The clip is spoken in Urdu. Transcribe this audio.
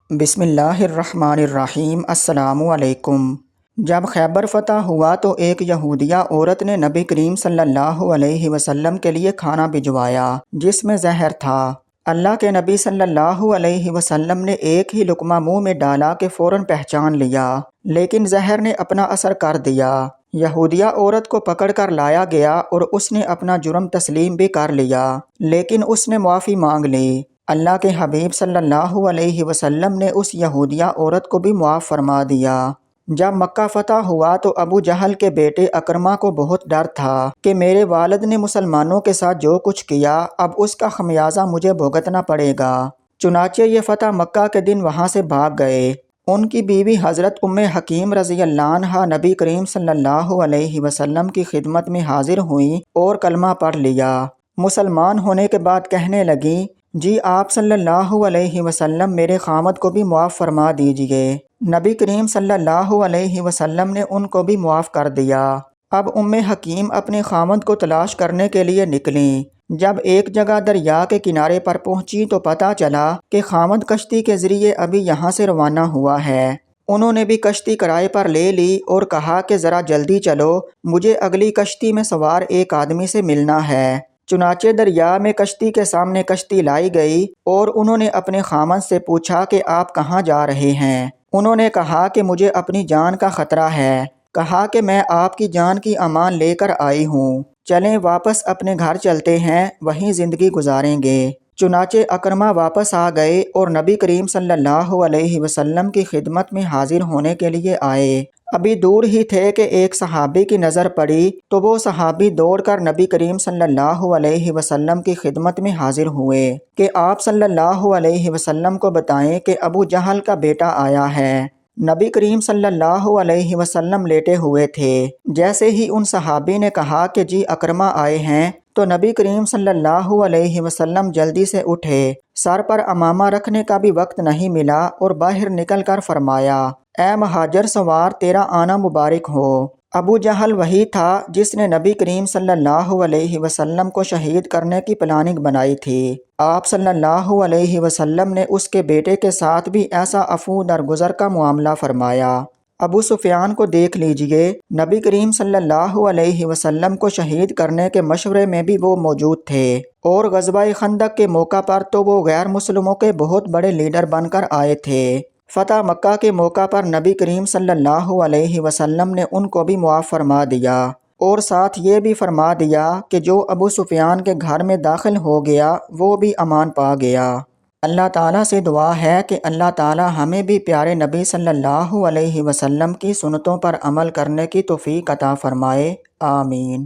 بسم اللہ الرحمن الرحیم۔ السلام علیکم۔ جب خیبر فتح ہوا تو ایک یہودیہ عورت نے نبی کریم صلی اللہ علیہ وسلم کے لیے کھانا بھجوایا جس میں زہر تھا۔ اللہ کے نبی صلی اللہ علیہ وسلم نے ایک ہی لقمہ منہ میں ڈالا کہ فوراً پہچان لیا، لیکن زہر نے اپنا اثر کر دیا۔ یہودیہ عورت کو پکڑ کر لایا گیا اور اس نے اپنا جرم تسلیم بھی کر لیا، لیکن اس نے معافی مانگ لی۔ اللہ کے حبیب صلی اللہ علیہ وسلم نے اس یہودیہ عورت کو بھی معاف فرما دیا۔ جب مکہ فتح ہوا تو ابو جہل کے بیٹے اکرمہ کو بہت ڈر تھا کہ میرے والد نے مسلمانوں کے ساتھ جو کچھ کیا اب اس کا خمیازہ مجھے بھگتنا پڑے گا۔ چنانچہ یہ فتح مکہ کے دن وہاں سے بھاگ گئے۔ ان کی بیوی حضرت ام حکیم رضی اللہ عنہا نبی کریم صلی اللہ علیہ وسلم کی خدمت میں حاضر ہوئیں اور کلمہ پڑھ لیا۔ مسلمان ہونے کے بعد کہنے لگیں، جی آپ صلی اللہ علیہ وسلم میرے خامد کو بھی معاف فرما دیجئے۔ نبی کریم صلی اللہ علیہ وسلم نے ان کو بھی معاف کر دیا۔ اب ام حکیم اپنے خامد کو تلاش کرنے کے لیے نکلیں۔ جب ایک جگہ دریا کے کنارے پر پہنچی تو پتہ چلا کہ خامد کشتی کے ذریعے ابھی یہاں سے روانہ ہوا ہے۔ انہوں نے بھی کشتی کرائے پر لے لی اور کہا کہ ذرا جلدی چلو، مجھے اگلی کشتی میں سوار ایک آدمی سے ملنا ہے۔ چنانچہ دریا میں کشتی کے سامنے کشتی لائی گئی اور انہوں نے اپنے خامد سے پوچھا کہ آپ کہاں جا رہے ہیں؟ انہوں نے کہا کہ مجھے اپنی جان کا خطرہ ہے۔ کہا کہ میں آپ کی جان کی امان لے کر آئی ہوں، چلیں واپس اپنے گھر چلتے ہیں، وہیں زندگی گزاریں گے۔ چنانچہ اکرمہ واپس آ گئے اور نبی کریم صلی اللہ علیہ وسلم کی خدمت میں حاضر ہونے کے لیے آئے۔ ابھی دور ہی تھے کہ ایک صحابی کی نظر پڑی تو وہ صحابی دوڑ کر نبی کریم صلی اللہ علیہ وسلم کی خدمت میں حاضر ہوئے کہ آپ صلی اللہ علیہ وسلم کو بتائیں کہ ابو جہل کا بیٹا آیا ہے۔ نبی کریم صلی اللہ علیہ وسلم لیٹے ہوئے تھے۔ جیسے ہی ان صحابی نے کہا کہ جی اکرمہ آئے ہیں تو نبی کریم صلی اللہ علیہ وسلم جلدی سے اٹھے۔ سر پر امامہ رکھنے کا بھی وقت نہیں ملا اور باہر نکل کر فرمایا، اے مہاجر سوار، تیرا آنا مبارک ہو۔ ابو جہل وہی تھا جس نے نبی کریم صلی اللہ علیہ وسلم کو شہید کرنے کی پلاننگ بنائی تھی۔ آپ صلی اللہ علیہ وسلم نے اس کے بیٹے کے ساتھ بھی ایسا عفو درگزر کا معاملہ فرمایا۔ ابو سفیان کو دیکھ لیجئے، نبی کریم صلی اللہ علیہ وسلم کو شہید کرنے کے مشورے میں بھی وہ موجود تھے، اور غزوہ خندق کے موقع پر تو وہ غیر مسلموں کے بہت بڑے لیڈر بن کر آئے تھے۔ فتح مکہ کے موقع پر نبی کریم صلی اللہ علیہ وسلم نے ان کو بھی معاف فرما دیا، اور ساتھ یہ بھی فرما دیا کہ جو ابو سفیان کے گھر میں داخل ہو گیا وہ بھی امان پا گیا۔ اللہ تعالیٰ سے دعا ہے کہ اللہ تعالیٰ ہمیں بھی پیارے نبی صلی اللہ علیہ وسلم کی سنتوں پر عمل کرنے کی توفیق عطا فرمائے۔ آمین۔